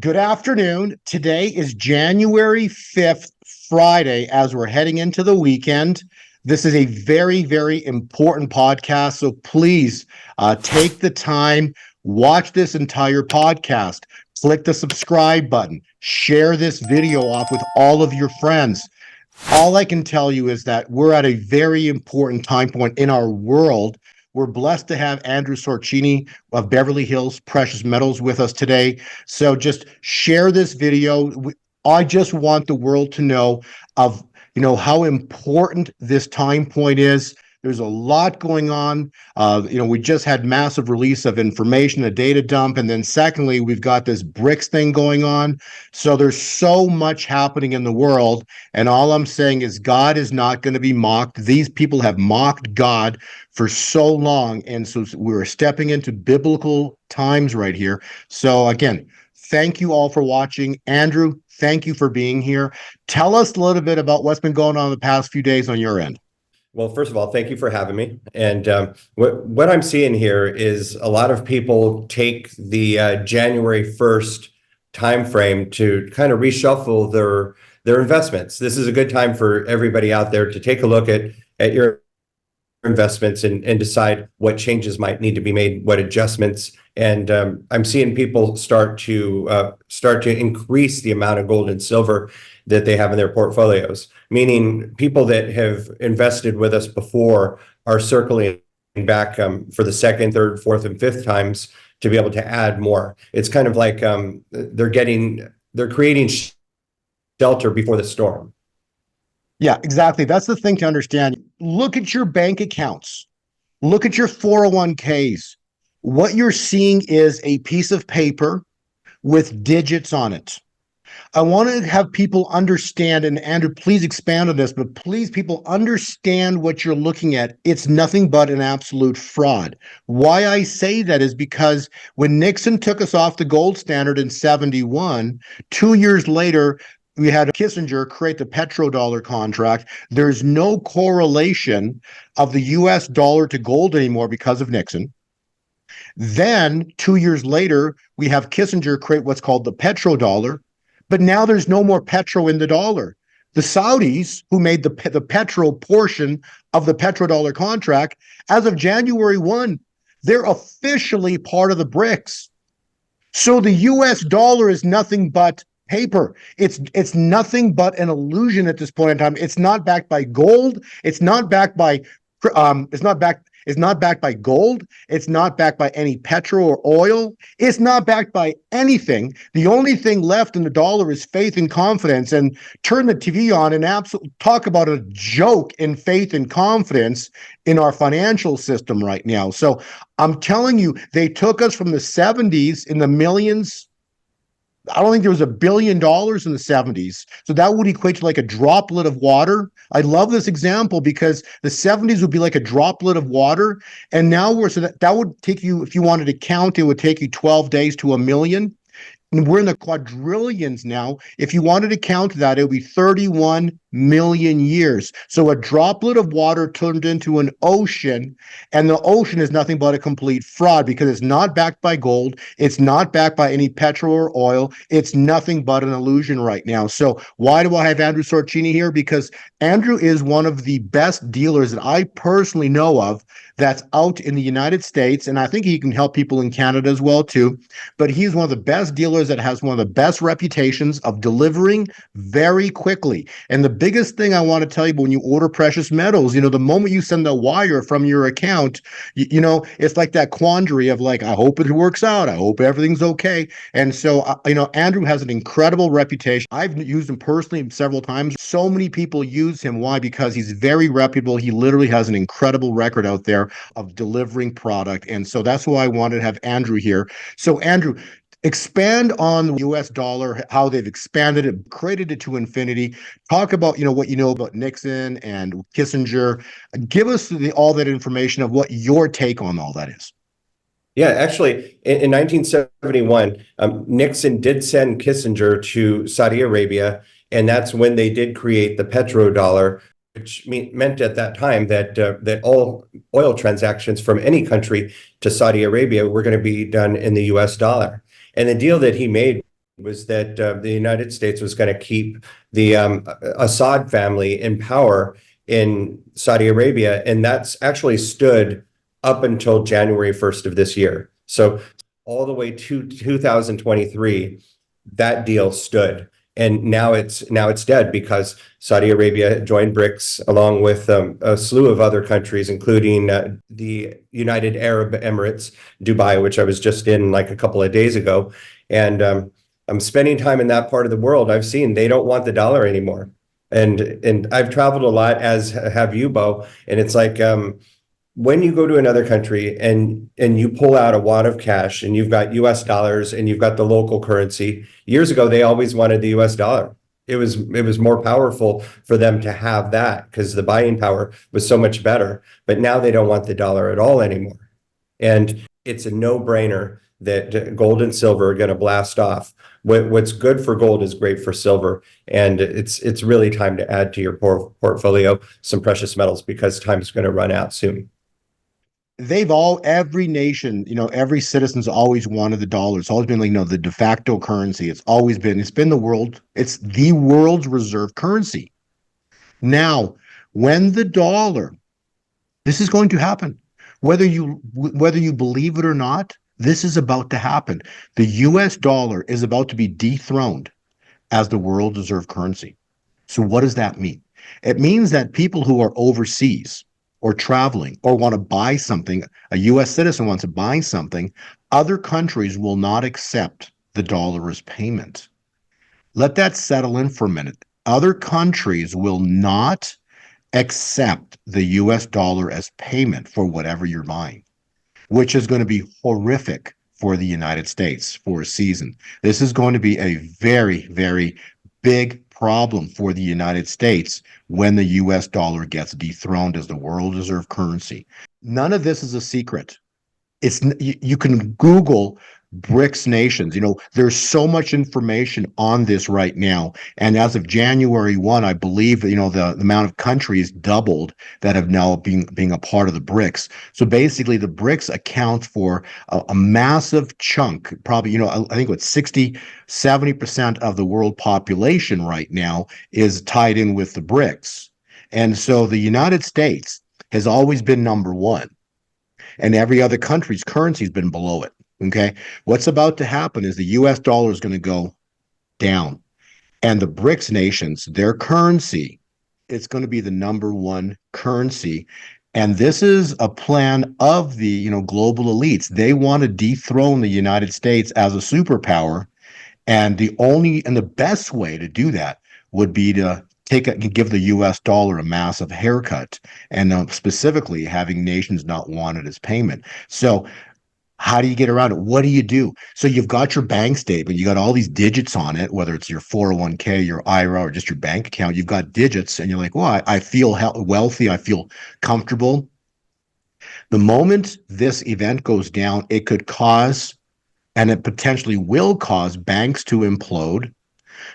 Good afternoon. Today is January 5th, Friday, as we're heading into the weekend. This is a very, very important podcast. So please take the time, watch this entire podcast, click the subscribe button, share this video off with all of your friends. All I can tell you is that we're at a very important time point in our world. We're blessed to have Andrew Sorchini of Beverly Hills Precious Metals with us today. So just share this video. I just want the world to know of, how important this time point is. There's a lot going on. We just had massive release of information, a data dump. And then secondly, we've got this BRICS thing going on. So there's so much happening in the world. And all I'm saying is God is not going to be mocked. These people have mocked God for so long. And so we're stepping into biblical times right here. So again, thank you all for watching. Andrew, thank you for being here. Tell us a little bit about what's been going on the past few days on your end. Well, first of all, thank you for having me. And what I'm seeing here is a lot of people take the January 1st timeframe to kind of reshuffle their investments. This is a good time for everybody out there to take a look at your investments and decide what changes might need to be made, what adjustments. And I'm seeing people start to increase the amount of gold and silver that they have in their portfolios, meaning people that have invested with us before are circling back for the second, third, fourth, and fifth times to be able to add more. It's kind of like they're creating shelter before the storm. Yeah, exactly. That's the thing to understand. Look at your bank accounts. Look at your 401ks. What you're seeing is a piece of paper with digits on it. I want to have people understand, and Andrew, please expand on this, but please, people, understand what you're looking at. It's nothing but an absolute fraud. Why I say that is because when Nixon took us off the gold standard in 71, 2 years later, we had Kissinger create the petrodollar contract. There's no correlation of the US dollar to gold anymore because of Nixon. Then 2 years later, we have Kissinger create what's called the petrodollar. But now there's no more petro in the dollar. The Saudis, who made the petro portion of the petrodollar contract, as of January 1, they're officially part of the BRICS. So the US dollar is nothing but paper. It's nothing but an illusion at this point in time. It's not backed by gold. It's not backed by gold. It's not backed by any petrol or oil. It's not backed by anything. The only thing left in the dollar is faith and confidence. And turn the TV on and talk about a joke in faith and confidence in our financial system right now. So I'm telling you, they took us from the 70s in the millions. I don't think there was $1 billion in the 70s. So that would equate to like a droplet of water. I love this example because the 70s would be like a droplet of water. And now that would take you, if you wanted to count, it would take you 12 days to 1 million. And we're in the quadrillions now. If you wanted to count that, it would be 31 million years. So a droplet of water turned into an ocean, and the ocean is nothing but a complete fraud because it's not backed by gold. It's not backed by any petrol or oil. It's nothing but an illusion right now. So why do I have Andrew Sorchini here? Because Andrew is one of the best dealers that I personally know of that's out in the United States, and I think he can help people in Canada as well too. But he's one of the best dealers that has one of the best reputations of delivering very quickly. And the biggest thing I want to tell you, when you order precious metals, the moment you send the wire from your account, it's like that quandary of like, I hope it works out. I hope everything's okay. And so, Andrew has an incredible reputation. I've used him personally several times. So many people use him. Why? Because he's very reputable. He literally has an incredible record out there of delivering product. And so that's why I wanted to have Andrew here. So Andrew, expand on the US dollar, how they've expanded it, created it to infinity. Talk about, what you know about Nixon and Kissinger. Give us all that information of what your take on all that is. Yeah, actually, in 1971, Nixon did send Kissinger to Saudi Arabia, and that's when they did create the petrodollar, which meant at that time that all oil transactions from any country to Saudi Arabia were going to be done in the US dollar. And the deal that he made was that the United States was going to keep the Assad family in power in Saudi Arabia, and that's actually stood up until January 1st of this year. So all the way to 2023, that deal stood. And now it's dead because Saudi Arabia joined BRICS along with a slew of other countries, including the United Arab Emirates, Dubai, which I was just in like a couple of days ago. And I'm spending time in that part of the world. I've seen they don't want the dollar anymore. And I've traveled a lot, as have you, Bo. And it's like when you go to another country and you pull out a wad of cash and you've got US dollars and you've got the local currency. Years ago, they always wanted the US dollar. It was more powerful for them to have that because the buying power was so much better. But now they don't want the dollar at all anymore. And it's a no-brainer that gold and silver are going to blast off. What's good for gold is great for silver, and it's really time to add to your portfolio some precious metals because time's going to run out soon. Every nation, every citizen's always wanted the dollar. It's always been like, the de facto currency. It's been it's the world's reserve currency. Now, when the dollar, this is going to happen, whether you believe it or not, this is about to happen. The US dollar is about to be dethroned as the world reserve currency. So what does that mean? It means that people who are overseas or traveling or want to buy something, a US citizen wants to buy something, other countries will not accept the dollar as payment. Let that settle in for a minute. Other countries will not accept the US dollar as payment for whatever you're buying, which is going to be horrific for the United States for a season. This is going to be a very, very big problem for the United States when the US dollar gets dethroned as the world reserve currency. None of this is a secret. You can Google BRICS nations. There's so much information on this right now. And as of January 1, I believe, the amount of countries doubled that have now being a part of the BRICS. So basically the BRICS account for a massive chunk, probably, I think what 70% of the world population right now is tied in with the BRICS. And so the United States has always been number one, and every other country's currency has been below it. Okay. What's about to happen is the US dollar is going to go down, and the BRICS nations, their currency, it's going to be the number one currency. And this is a plan of the, global elites. They want to dethrone the United States as a superpower. And the best way to do that would be to give the US dollar a massive haircut, and specifically having nations not want it as payment. So how do you get around it? What do you do? So you've got your bank statement, you got all these digits on it, whether it's your 401k, your IRA, or just your bank account. You've got digits, and you're like, well, I feel wealthy, I feel comfortable. The moment this event goes down, it could cause, and it potentially will cause, banks to implode.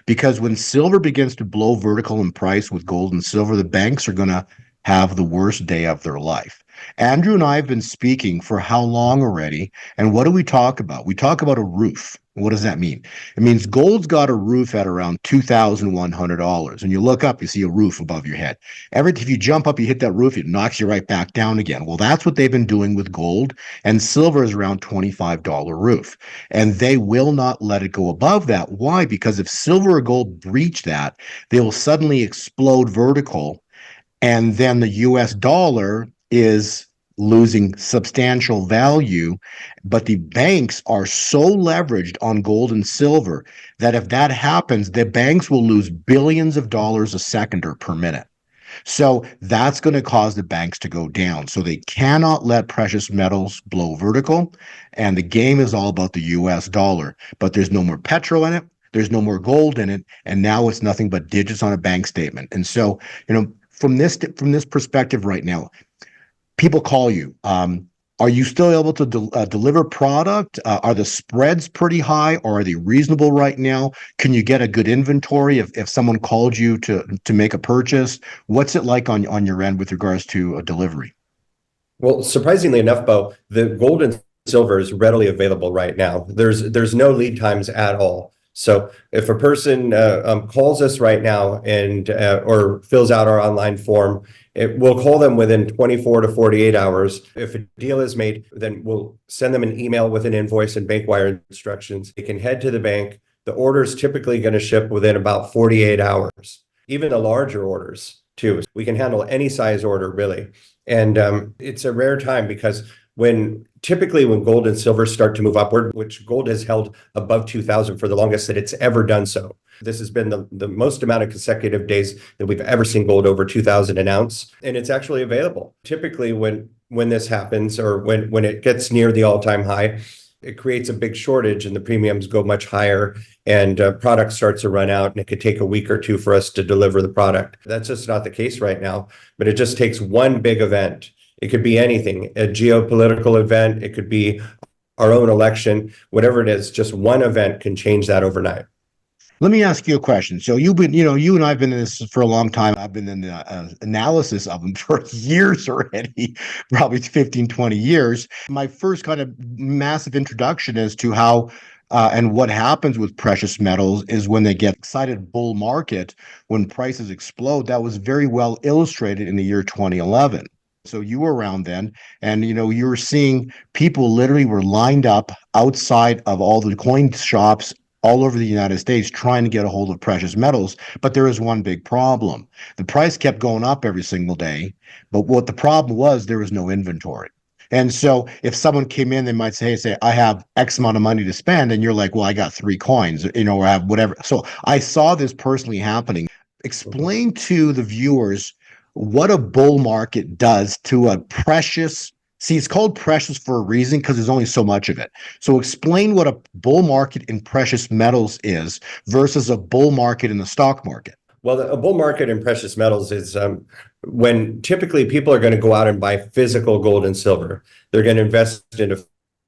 Because when silver begins to blow vertical in price with gold and silver, the banks are going to have the worst day of their life. Andrew and I have been speaking for how long already? And what do we talk about? We talk about a roof. What does that mean? It means gold's got a roof at around $2,100. And you look up, you see a roof above your head. If you jump up, you hit that roof, it knocks you right back down again. Well, that's what they've been doing with gold. And silver is around $25 roof. And they will not let it go above that. Why? Because if silver or gold breach that, they will suddenly explode vertical. And then the US dollar is losing substantial value, but the banks are so leveraged on gold and silver that if that happens, the banks will lose billions of dollars a second or per minute. So that's going to cause the banks to go down. So they cannot let precious metals blow vertical, and the game is all about the US dollar, but there's no more petrol in it. There's no more gold in it, and now it's nothing but digits on a bank statement. And so, from this perspective right now, people call you. Are you still able to deliver product? Are the spreads pretty high, or are they reasonable right now? Can you get a good inventory if someone called you to make a purchase? What's it like on your end with regards to a delivery? Well, surprisingly enough, Bo, the gold and silver is readily available right now. There's no lead times at all. So if a person calls us right now and or fills out our online form, we'll call them within 24 to 48 hours. If a deal is made, then we'll send them an email with an invoice and bank wire instructions. They can head to the bank. The order is typically going to ship within about 48 hours, even the larger orders too. We can handle any size order really. And it's a rare time because typically when gold and silver start to move upward, which gold has held above 2000 for the longest that it's ever done so. This has been the most amount of consecutive days that we've ever seen gold over 2000 an ounce, and it's actually available. Typically when this happens or when it gets near the all-time high, it creates a big shortage and the premiums go much higher and product starts to run out, and it could take a week or two for us to deliver the product. That's just not the case right now, but it just takes one big event. It could be anything, a geopolitical event. It could be our own election, whatever it is, just one event can change that overnight. Let me ask you a question. So you've been, you and I've been in this for a long time. I've been in the analysis of them for years already, probably 15, 20 years. My first kind of massive introduction as to how and what happens with precious metals is when they get excited bull market, when prices explode. That was very well illustrated in the year 2011. So you were around then, and you were seeing people literally were lined up outside of all the coin shops all over the United States trying to get a hold of precious metals. But there is one big problem. The price kept going up every single day. But what the problem was, there was no inventory. And so if someone came in, they might say, I have X amount of money to spend. And you're like, well, I got 3 coins, or I have whatever. So I saw this personally happening. Explain to the viewers what a bull market does to a precious. See, it's called precious for a reason because there's only so much of it. So explain what a bull market in precious metals is versus a bull market in the stock market. Well, a bull market in precious metals is when typically people are going to go out and buy physical gold and silver. They're going to invest in a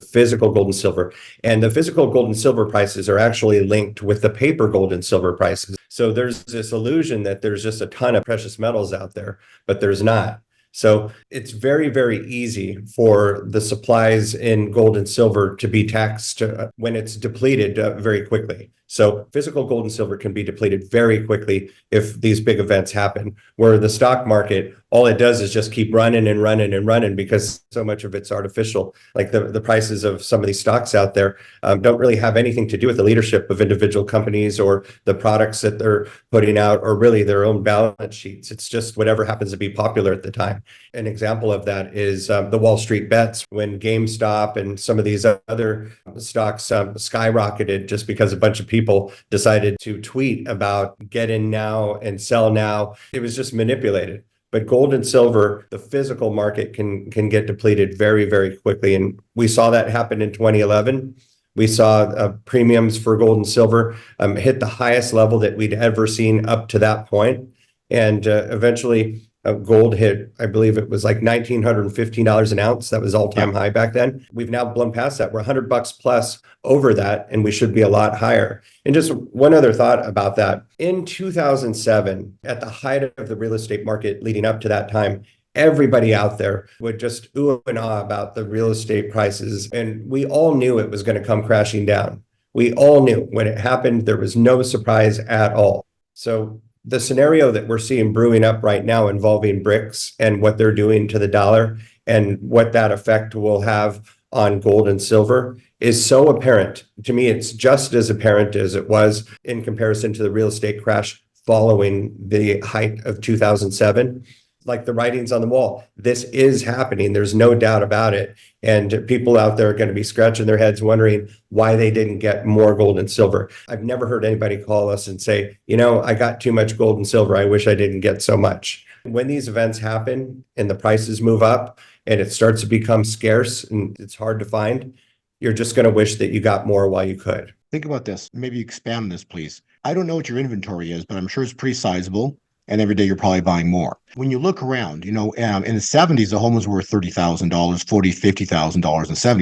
physical gold and silver. And the physical gold and silver prices are actually linked with the paper gold and silver prices. So there's this illusion that there's just a ton of precious metals out there, but there's not. So it's very, very easy for the supplies in gold and silver to be taxed when it's depleted very quickly. So physical gold and silver can be depleted very quickly if these big events happen, where the stock market, all it does is just keep running and running and running because so much of it's artificial. Like the prices of some of these stocks out there don't really have anything to do with the leadership of individual companies or the products that they're putting out or really their own balance sheets. It's just whatever happens to be popular at the time. An example of that is the Wall Street bets when GameStop and some of these other stocks skyrocketed just because a bunch of people decided to tweet about get in now and sell now. It was just manipulated. But gold and silver, the physical market can get depleted very, very quickly. And we saw that happen in 2011. We saw premiums for gold and silver hit the highest level that we'd ever seen up to that point. And eventually gold hit, I believe it was like $1,915 an ounce. That was all-time high back then. We've now blown past that. We're $100 plus over that, and we should be a lot higher. And just one other thought about that. In 2007, at the height of the real estate market leading up to that time, everybody out there would just ooh and ah about the real estate prices. And we all knew it was going to come crashing down. We all knew when it happened, there was no surprise at all. So the scenario that we're seeing brewing up right now involving BRICS and what they're doing to the dollar and what that effect will have on gold and silver is so apparent. To me, it's just as apparent as it was in comparison to the real estate crash following the height of 2007. Like the writings on the wall, this is happening. There's no doubt about it. And people out there are going to be scratching their heads wondering why they didn't get more gold and silver. I've never heard anybody call us and say, I got too much gold and silver. I wish I didn't get so much. When these events happen and the prices move up and it starts to become scarce and it's hard to find, you're just going to wish that you got more while you could. Think about this. Maybe expand on this, please. I don't know what your inventory is, but I'm sure it's pretty sizable. And every day you're probably buying more. When you look around, in the 70s, a home was worth $30,000, $40,000, $50,000 in the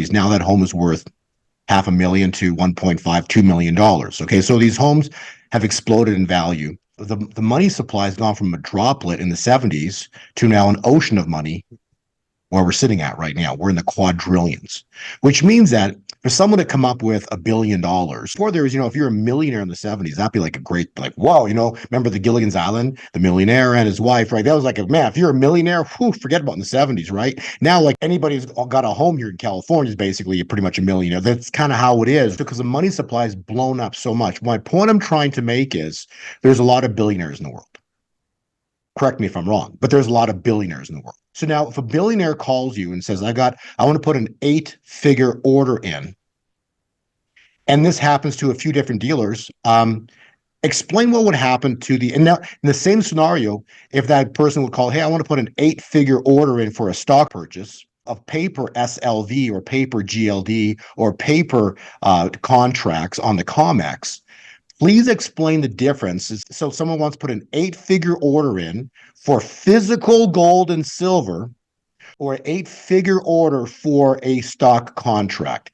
70s. Now that home is worth $500,000 to $1.5, $2 million. Okay, so these homes have exploded in value. The money supply has gone from a droplet in the 70s to now an ocean of money where we're sitting at right now. We're in the quadrillions, which means that for someone to come up with $1 billion. Before there was, if you're a millionaire in the 70s, that'd be like a great, like, whoa, remember the Gilligan's Island, the millionaire and his wife, right? That was like, man, if you're a millionaire, whew, forget about in the 70s, right? Now, like anybody who's got a home here in California is basically pretty much a millionaire. That's kind of how it is because the money supply is blown up so much. My point I'm trying to make is there's a lot of billionaires in the world. Correct me if I'm wrong, but there's a lot of billionaires in the world. So now if a billionaire calls you and says, I want to put an 8-figure order in, and this happens to a few different dealers, explain what would happen to and now in the same scenario, if that person would call, hey, I want to put an 8-figure order in for a stock purchase of paper SLV or paper GLD or paper contracts on the COMEX, please explain the difference. So someone wants to put an 8-figure order in for physical gold and silver or an 8-figure order for a stock contract.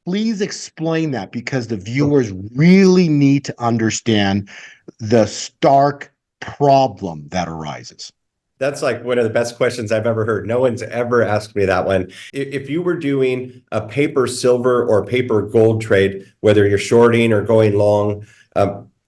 Please explain that because the viewers really need to understand the stark problem that arises. That's like one of the best questions I've ever heard. No one's ever asked me that one. If you were doing a paper silver or paper gold trade, whether you're shorting or going long,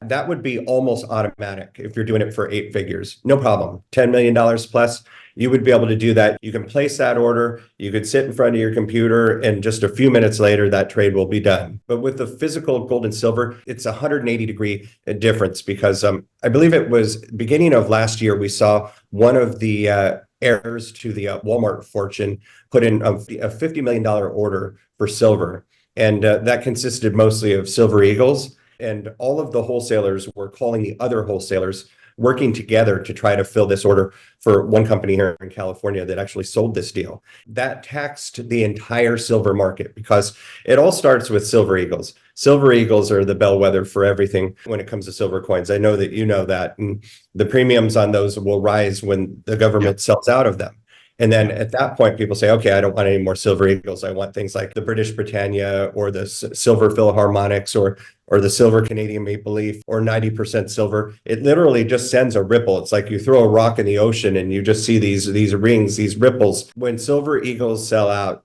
that would be almost automatic if you're doing it for 8 figures. No problem. $10 million plus, you would be able to do that. You can place that order. You could sit in front of your computer and just a few minutes later, that trade will be done. But with the physical gold and silver, it's a 180-degree difference because I believe it was beginning of last year, we saw one of the heirs to the Walmart fortune put in a $50 million order for silver. And that consisted mostly of silver eagles. And all of the wholesalers were calling the other wholesalers, working together to try to fill this order for one company here in California that actually sold this deal. That taxed the entire silver market because it all starts with silver eagles. Silver eagles are the bellwether for everything when it comes to silver coins. I know that you know that. And the premiums on those will rise when the government sells out of them. And then at that point, people say, okay, I don't want any more silver eagles. I want things like the British Britannia or the silver Philharmonics or the silver Canadian Maple Leaf or 90% silver. It literally just sends a ripple. It's like you throw a rock in the ocean and you just see these rings, these ripples. When silver eagles sell out,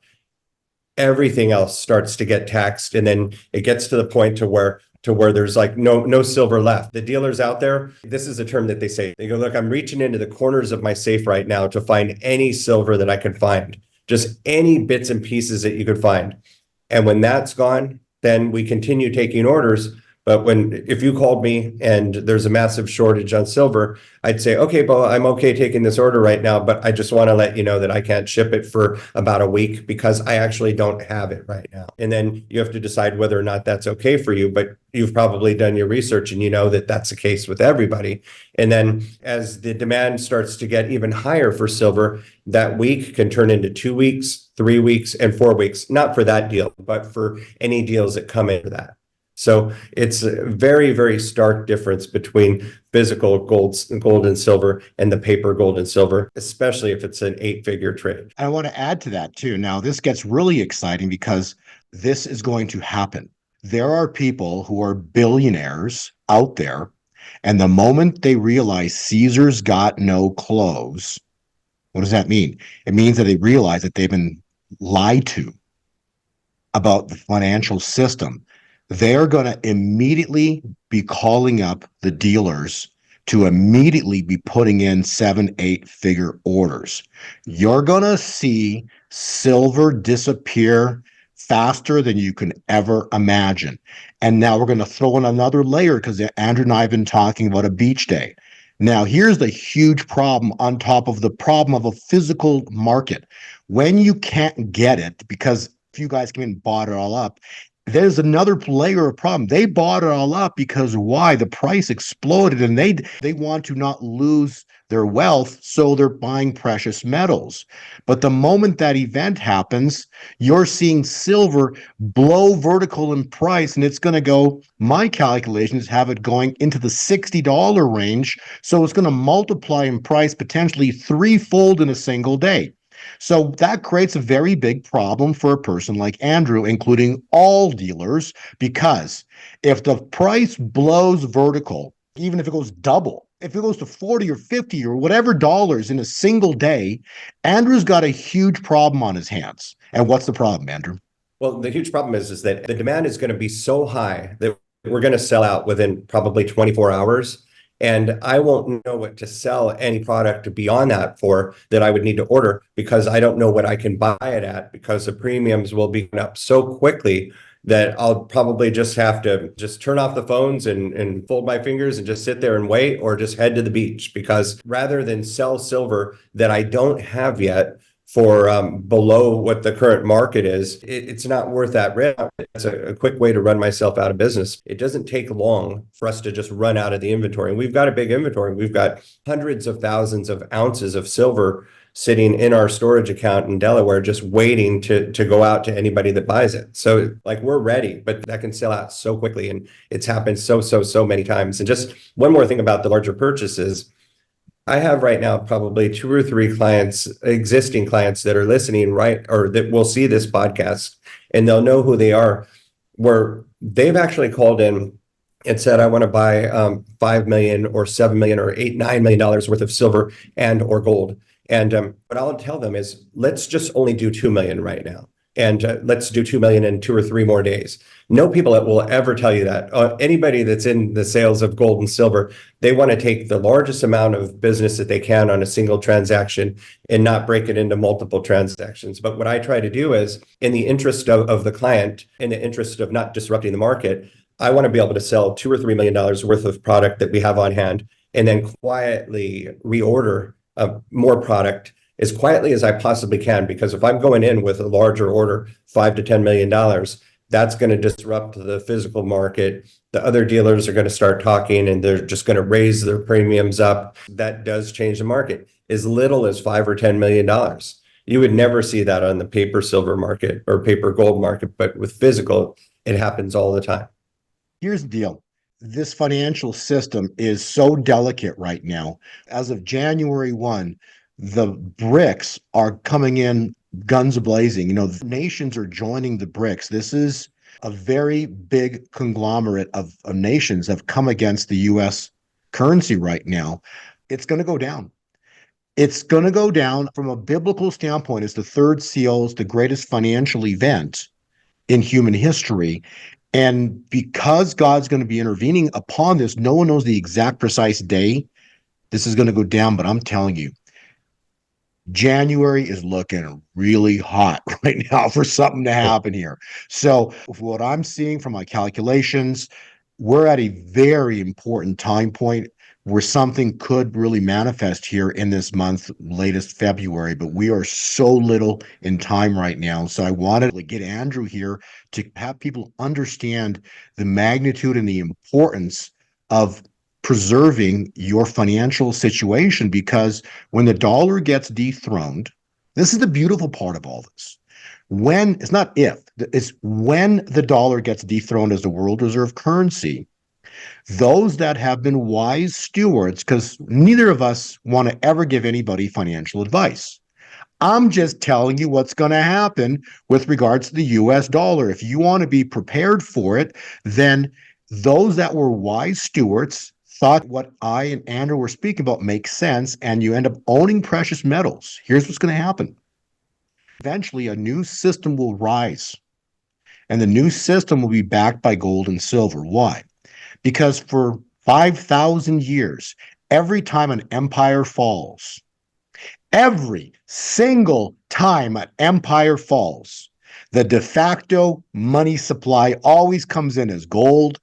everything else starts to get taxed. And then it gets to the point to where there's like no silver left. The dealers out there, this is a term that they say. They go, look, I'm reaching into the corners of my safe right now to find any silver that I can find, just any bits and pieces that you could find. And when that's gone, then we continue taking orders. But if you called me and there's a massive shortage on silver, I'd say, okay, well, I'm okay taking this order right now, but I just want to let you know that I can't ship it for about a week because I actually don't have it right now. And then you have to decide whether or not that's okay for you, but you've probably done your research and you know that that's the case with everybody. And then as the demand starts to get even higher for silver, that week can turn into 2 weeks, 3 weeks, and 4 weeks, not for that deal, but for any deals that come into that. So it's a very, very stark difference between physical gold and silver and the paper gold and silver, especially if it's an 8-figure trade. I want to add to that too. Now, this gets really exciting because this is going to happen. There are people who are billionaires out there, and the moment they realize Caesar's got no clothes, what does that mean? It means that they realize that they've been lied to about the financial system. They're going to immediately be calling up the dealers to immediately be putting in 7, 8-figure orders. You're going to see silver disappear faster than you can ever imagine. And now we're going to throw in another layer because Andrew and I have been talking about a beach day. Now, here's the huge problem on top of the problem of a physical market. When you can't get it, because if you guys came in and bought it all up, there's another layer of problem. They bought it all up because why? The price exploded and they want to not lose their wealth, so they're buying precious metals. But the moment that event happens, you're seeing silver blow vertical in price, and it's going to go, my calculations have it going into the $60 range, so it's going to multiply in price potentially threefold in a single day. So that creates a very big problem for a person like Andrew, including all dealers, because if the price blows vertical, even if it goes double, if it goes to 40 or 50 or whatever dollars in a single day, Andrew's got a huge problem on his hands. And what's the problem, Andrew? Well, the huge problem is that the demand is going to be so high that we're going to sell out within probably 24 hours. And I won't know what to sell any product beyond that for that I would need to order because I don't know what I can buy it at because the premiums will be up so quickly that I'll probably just have to just turn off the phones and fold my fingers and just sit there and wait or just head to the beach because rather than sell silver that I don't have yet for below what the current market is, it's not worth that risk. It's a quick way to run myself out of business. It doesn't take long for us to just run out of the inventory. And we've got a big inventory. We've got hundreds of thousands of ounces of silver sitting in our storage account in Delaware, just waiting to go out to anybody that buys it. So like we're ready, but that can sell out so quickly. And it's happened so many times. And just one more thing about the larger purchases. I have right now probably 2 or 3 clients, existing clients that are listening, right, or that will see this podcast and they'll know who they are, where they've actually called in and said, I want to buy 5 million or 7 million or $8-9 million worth of silver and or gold. And what I'll tell them is, let's just only do 2 million right now. And let's do 2 million in 2 or 3 more days. No people that will ever tell you that. Anybody that's in the sales of gold and silver, they want to take the largest amount of business that they can on a single transaction and not break it into multiple transactions. But what I try to do is, in the interest of the client, in the interest of not disrupting the market, I want to be able to sell $2 or $3 million worth of product that we have on hand and then quietly reorder more product as quietly as I possibly can, because if I'm going in with a larger order, $5 to $10 million, that's going to disrupt the physical market. The other dealers are going to start talking and they're just going to raise their premiums up. That does change the market. As little as $5 or $10 million. You would never see that on the paper silver market or paper gold market, but with physical, it happens all the time. Here's the deal. This financial system is so delicate right now. As of January 1, the BRICS are coming in guns blazing. The nations are joining the BRICS. This is a very big conglomerate of nations that have come against the U.S. currency right now. It's going to go down. It's going to go down from a biblical standpoint. It's the third seal, it's the greatest financial event in human history. And because God's going to be intervening upon this, no one knows the exact precise day this is going to go down, but I'm telling you, January is looking really hot right now for something to happen here. So what I'm seeing from my calculations, we're at a very important time point where something could really manifest here in this month, latest February, but we are so little in time right now. So I wanted to get Andrew here to have people understand the magnitude and the importance of preserving your financial situation, because when the dollar gets dethroned, this is the beautiful part of all this. It's not if, it's when the dollar gets dethroned as the world reserve currency, those that have been wise stewards, because neither of us want to ever give anybody financial advice. I'm just telling you what's going to happen with regards to the US dollar. If you want to be prepared for it, then those that were wise stewards thought what I and Andrew were speaking about makes sense, and you end up owning precious metals. Here's what's going to happen. Eventually, a new system will rise, and the new system will be backed by gold and silver. Why? Because for 5,000 years, every time an empire falls, every single time an empire falls, the de facto money supply always comes in as gold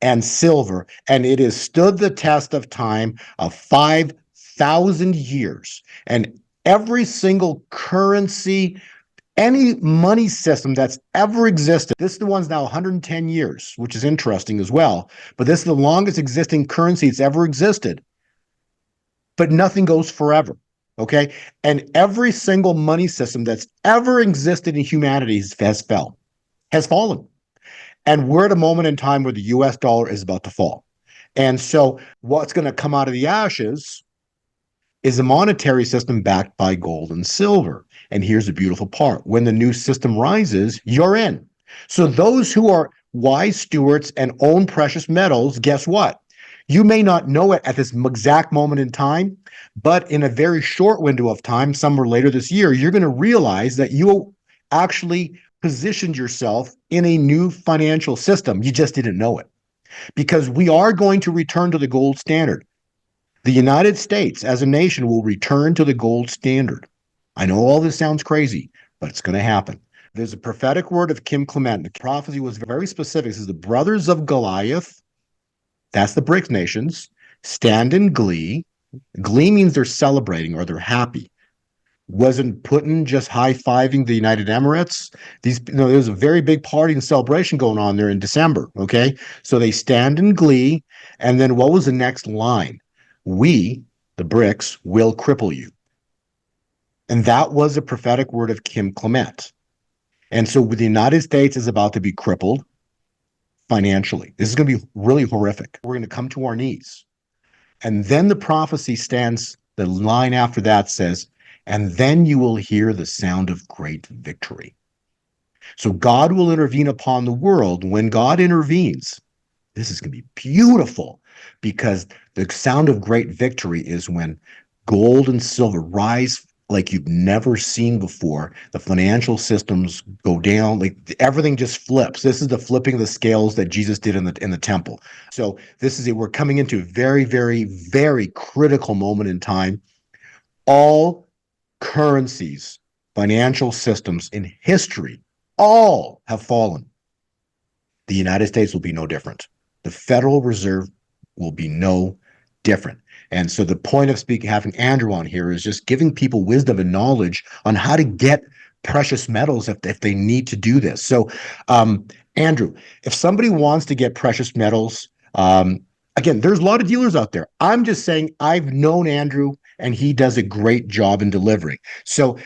and silver, and it has stood the test of time of 5,000 years. And every single currency, any money system that's ever existed, this is the one's now 110 years, which is interesting as well, but this is the longest existing currency that's ever existed. But nothing goes forever, okay? And every single money system that's ever existed in humanity has fallen. And we're at a moment in time where the US dollar is about to fall. And so what's going to come out of the ashes is a monetary system backed by gold and silver. And here's the beautiful part. When the new system rises, you're in. So those who are wise stewards and own precious metals, guess what? You may not know it at this exact moment in time, but in a very short window of time, somewhere later this year, you're going to realize that you actually positioned yourself in a new financial system. You just didn't know it, because we are going to return to the gold standard. The United States as a nation will return to the gold standard. I know all this sounds crazy, but it's going to happen. There's a prophetic word of Kim Clement. The prophecy was very specific. It says the brothers of Goliath, that's the BRICS nations, stand in glee. Glee means they're celebrating or they're happy. Wasn't Putin just high-fiving the United Emirates? There was a very big party and celebration going on there in December, okay? So they stand in glee, and then what was the next line? We, the BRICS, will cripple you. And that was a prophetic word of Kim Clement. And so the United States is about to be crippled financially. This is going to be really horrific. We're going to come to our knees. And then the prophecy stands, the line after that says, and then you will hear the sound of great victory. So God will intervene upon the world. When God intervenes, this is going to be beautiful, because the sound of great victory is when gold and silver rise like you've never seen before. The financial systems go down, like everything just flips. This is the flipping of the scales that Jesus did in the temple. So this is it. We're coming into a very, very, very critical moment in time. All currencies, financial systems in history, all have fallen. The United States will be no different. The Federal Reserve will be no different. And so the point of having Andrew on here is just giving people wisdom and knowledge on how to get precious metals if they need to do this. So, Andrew, if somebody wants to get precious metals, again, there's a lot of dealers out there. I'm just saying I've known Andrew, and he does a great job in delivering. So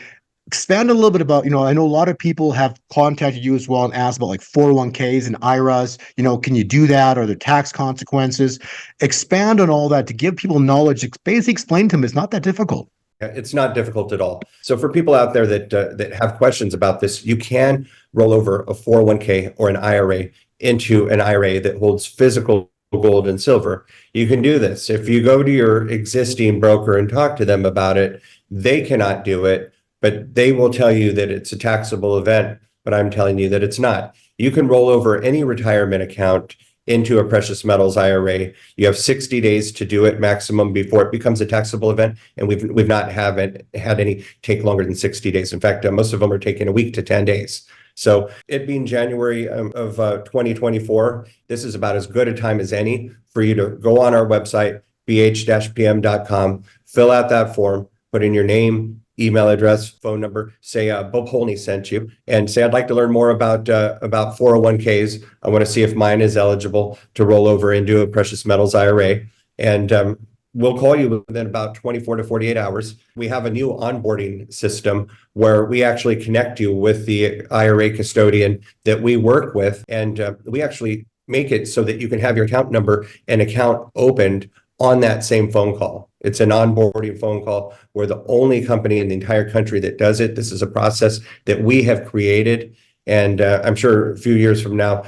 expand a little bit about, I know a lot of people have contacted you as well and asked about like 401ks and IRAs. Can you do that? Are there tax consequences? Expand on all that to give people knowledge. Basically explain to them it's not that difficult. It's not difficult at all. So for people out there that have questions about this, you can roll over a 401k or an IRA into an IRA that holds physical gold and silver. You can do this. If you go to your existing broker and talk to them about it, they cannot do it, but they will tell you that it's a taxable event, but I'm telling you that it's not. You can roll over any retirement account into a precious metals IRA. You have 60 days to do it maximum before it becomes a taxable event, and we've not haven't had any take longer than 60 days. In fact, most of them are taking a week to 10 days. So it being January of 2024, this is about as good a time as any for you to go on our website, bh-pm.com, fill out that form, put in your name, email address, phone number, say Bo Polny sent you, and say, I'd like to learn more about 401ks. I want to see if mine is eligible to roll over into a precious metals IRA. And we'll call you within about 24 to 48 hours. We have a new onboarding system where we actually connect you with the IRA custodian that we work with. And we actually make it so that you can have your account number and account opened on that same phone call. It's an onboarding phone call. We're the only company in the entire country that does it. This is a process that we have created. And I'm sure a few years from now,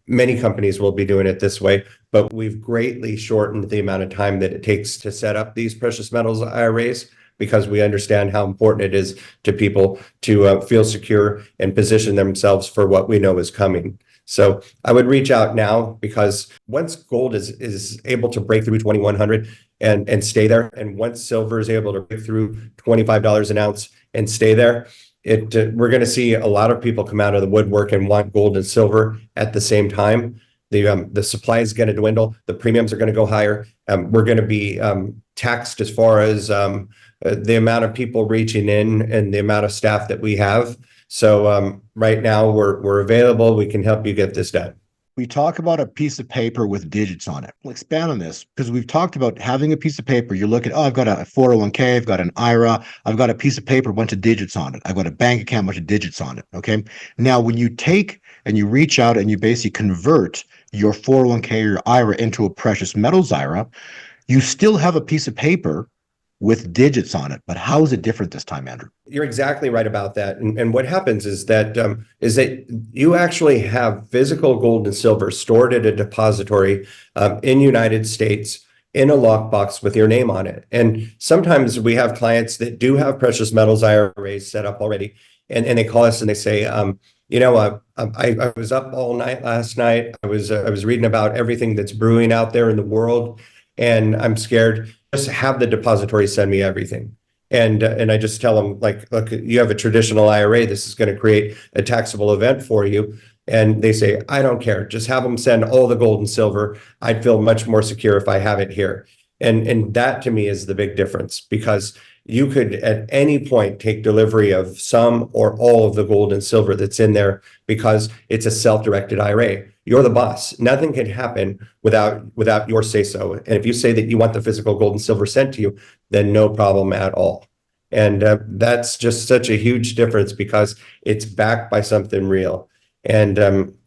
many companies will be doing it this way, but we've greatly shortened the amount of time that it takes to set up these precious metals IRAs, because we understand how important it is to people to feel secure and position themselves for what we know is coming. So I would reach out now, because once gold is able to break through 2,100 and stay there, and once silver is able to break through $25 an ounce and stay there, we're going to see a lot of people come out of the woodwork and want gold and silver at the same time. The supply is going to dwindle. The premiums are going to go higher. We're going to be taxed as far as the amount of people reaching in and the amount of staff that we have. So right now we're available. We can help you get this done. We talk about a piece of paper with digits on it. We'll expand on this, because we've talked about having a piece of paper. You look at, I've got a 401k, I've got an IRA, I've got a piece of paper, a bunch of digits on it. I've got a bank account, a bunch of digits on it. Okay. Now, when you take and you reach out and you basically convert your 401k or your IRA into a precious metals IRA, you still have a piece of paper with digits on it. But how is it different this time, Andrew? You're exactly right about that. And what happens is that you actually have physical gold and silver stored at a depository in United States in a lockbox with your name on it. And sometimes we have clients that do have precious metals IRAs set up already, and they call us and they say, I was up all night last night. I was reading about everything that's brewing out there in the world, and I'm scared. Just have the depository send me everything. And I just tell them, like, look, you have a traditional IRA. This is going to create a taxable event for you. And they say, I don't care. Just have them send all the gold and silver. I'd feel much more secure if I have it here. And that to me is the big difference, because you could at any point take delivery of some or all of the gold and silver that's in there, because it's a self-directed IRA. You're the boss. Nothing can happen without your say so. And if you say that you want the physical gold and silver sent to you, then no problem at all. And that's just such a huge difference, because it's backed by something real. And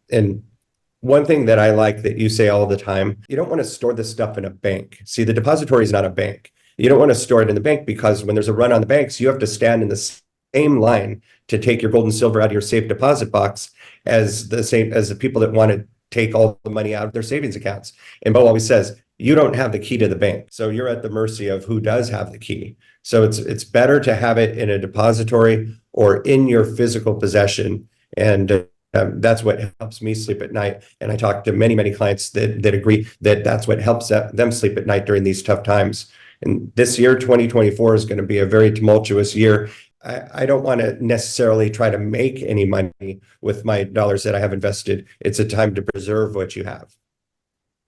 one thing that I like that you say all the time, you don't want to store this stuff in a bank. See, the depository is not a bank. You don't want to store it in the bank, because when there's a run on the banks, you have to stand in the same line to take your gold and silver out of your safe deposit box as the people that want to take all the money out of their savings accounts. And Bo always says, you don't have the key to the bank. So you're at the mercy of who does have the key. So it's better to have it in a depository or in your physical possession. And that's what helps me sleep at night. And I talk to many, many clients that agree that that's what helps them sleep at night during these tough times. And this year, 2024, is going to be a very tumultuous year. I don't want to necessarily try to make any money with my dollars that I have invested. It's a time to preserve what you have.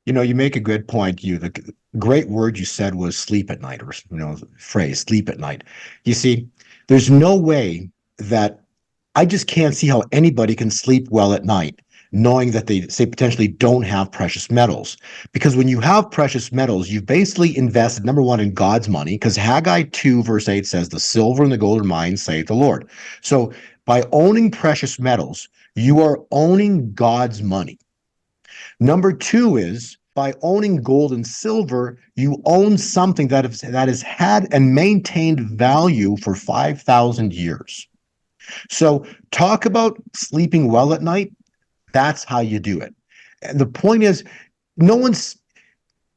You make a good point. The great word you said was sleep at night, or phrase sleep at night. You see, there's no way that I just can't see how anybody can sleep well at night knowing that they say potentially don't have precious metals. Because when you have precious metals, you've basically invested, number one, in God's money, because Haggai 2 verse 8 says, the silver and the gold are mine, saith the Lord. So by owning precious metals, you are owning God's money. Number two is, by owning gold and silver, you own something that has had and maintained value for 5,000 years. So talk about sleeping well at night. That's how you do it. And the point is,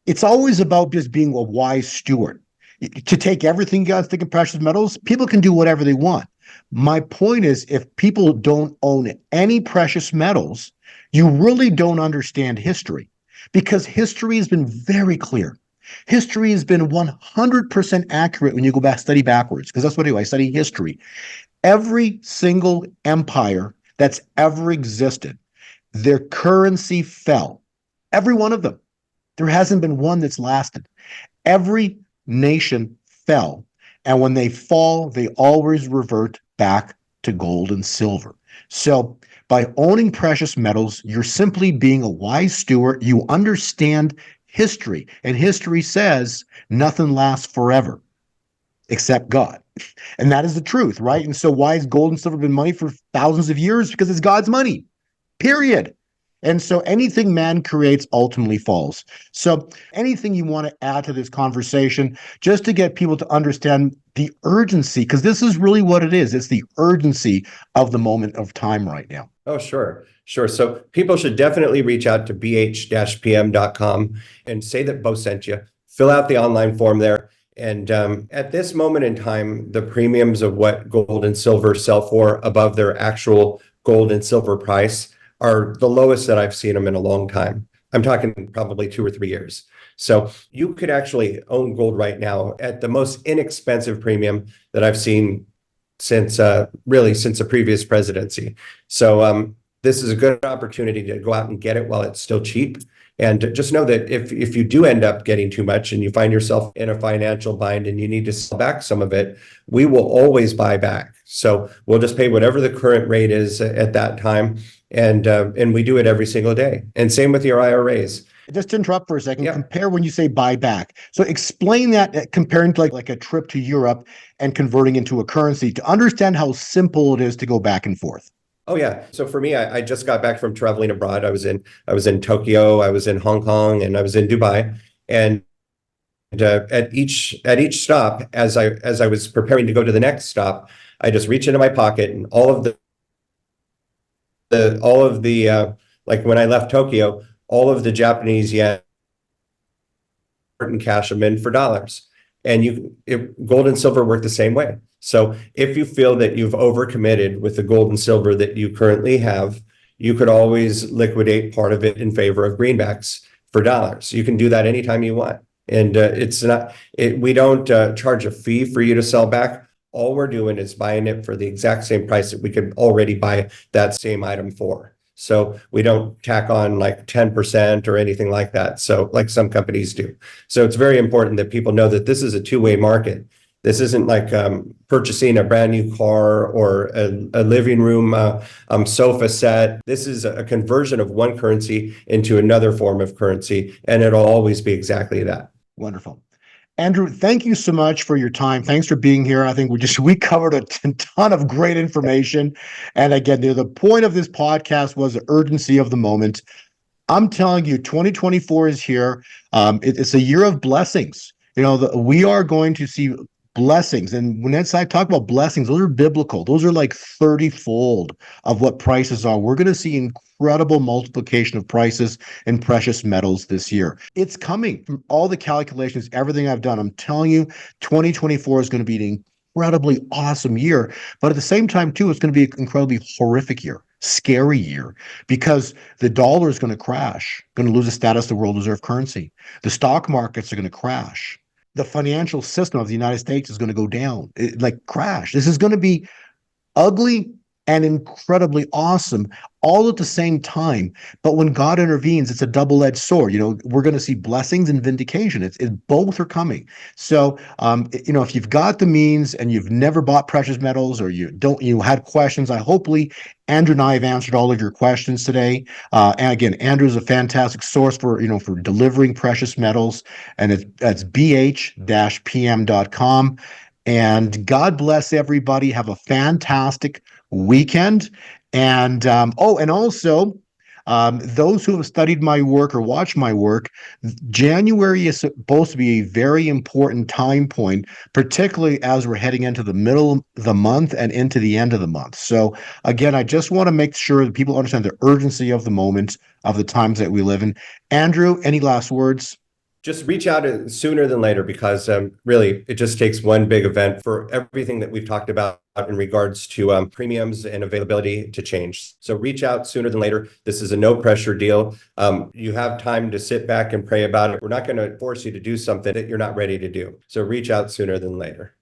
it's always about just being a wise steward. To take everything you guys think of precious metals, people can do whatever they want. My point is, if people don't own any precious metals, you really don't understand history, because history has been very clear. History has been 100% accurate when you go back, study backwards, because that's what I do. I study history. Every single empire that's ever existed, their currency fell. Every one of them. There hasn't been one that's lasted. Every nation fell. And when they fall, they always revert back to gold and silver. So by owning precious metals, you're simply being a wise steward. You understand history. And history says nothing lasts forever except God. And that is the truth, right? And so why has gold and silver been money for thousands of years? Because it's God's money, period. And so anything man creates ultimately falls. So anything you want to add to this conversation, just to get people to understand the urgency, because this is really what it is. It's the urgency of the moment of time right now. Oh, sure. So people should definitely reach out to bh-pm.com and say that Bo sent you. Fill out the online form there. And at this moment in time, the premiums of what gold and silver sell for above their actual gold and silver price are the lowest that I've seen them in a long time. I'm talking probably 2 or 3 years. So you could actually own gold right now at the most inexpensive premium that I've seen since the previous presidency. So this is a good opportunity to go out and get it while it's still cheap. And just know that if you do end up getting too much and you find yourself in a financial bind and you need to sell back some of it, we will always buy back. So we'll just pay whatever the current rate is at that time. And we do it every single day. And same with your IRAs. Just to interrupt for a second, Compare when you say buy back. So explain that, comparing to like a trip to Europe and converting into a currency, to understand how simple it is to go back and forth. Oh yeah. So for me, I just got back from traveling abroad. I was in Tokyo, I was in Hong Kong, and I was in Dubai. And at each stop, as I was preparing to go to the next stop, I just reach into my pocket, and all of the like when I left Tokyo, all of the Japanese yen and cash them in for dollars. And gold and silver work the same way. So if you feel that you've overcommitted with the gold and silver that you currently have, you could always liquidate part of it in favor of greenbacks for dollars. You can do that anytime you want. And we don't charge a fee for you to sell back. All we're doing is buying it for the exact same price that we could already buy that same item for. So we don't tack on like 10% or anything like that. So like some companies do. So it's very important that people know that this is a two-way market. This isn't like purchasing a brand new car or a living room sofa set. This is a conversion of one currency into another form of currency, and it'll always be exactly that. Wonderful. Andrew, thank you so much for your time. Thanks for being here. I think we covered a ton of great information. And again, the point of this podcast was the urgency of the moment. I'm telling you, 2024 is here. It's a year of blessings. We are going to see blessings. And when I talk about blessings, those are biblical. Those are like 30-fold of what prices are. We're going to see incredible multiplication of prices in precious metals this year. It's coming from all the calculations, everything I've done. I'm telling you, 2024 is going to be an incredibly awesome year. But at the same time, too, it's going to be an incredibly horrific year. Scary year, because the dollar is going to crash, going to lose the status of world reserve currency. The stock markets are going to crash. The financial system of the United States is going to go down, crash. This is going to be ugly and incredibly awesome all at the same time. But when God intervenes, it's a double-edged sword. We're going to see blessings and vindication. It's both are coming. So, if you've got the means and you've never bought precious metals, or you had questions, hopefully Andrew and I have answered all of your questions today. And again, Andrew is a fantastic source for delivering precious metals, and that's bh-pm.com. And God bless everybody. Have a fantastic weekend. And also, those who have studied my work or watched my work, January is supposed to be a very important time point, particularly as we're heading into the middle of the month and into the end of the month. So again, I just want to make sure that people understand the urgency of the moment, of the times that we live in. Andrew, any last words? Just reach out sooner than later, because really it just takes one big event for everything that we've talked about in regards to premiums and availability to change. So reach out sooner than later. This is a no pressure deal. You have time to sit back and pray about it. We're not going to force you to do something that you're not ready to do. So reach out sooner than later.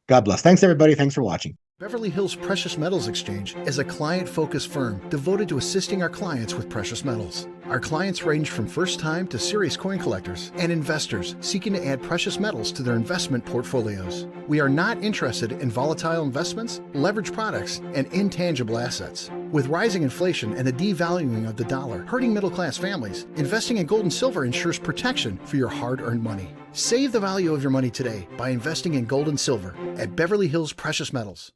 God bless. Thanks, everybody. Thanks for watching. Beverly Hills Precious Metals Exchange is a client-focused firm devoted to assisting our clients with precious metals. Our clients range from first-time to serious coin collectors and investors seeking to add precious metals to their investment portfolios. We are not interested in volatile investments, leveraged products, and intangible assets. With rising inflation and the devaluing of the dollar hurting middle-class families, investing in gold and silver ensures protection for your hard-earned money. Save the value of your money today by investing in gold and silver at Beverly Hills Precious Metals.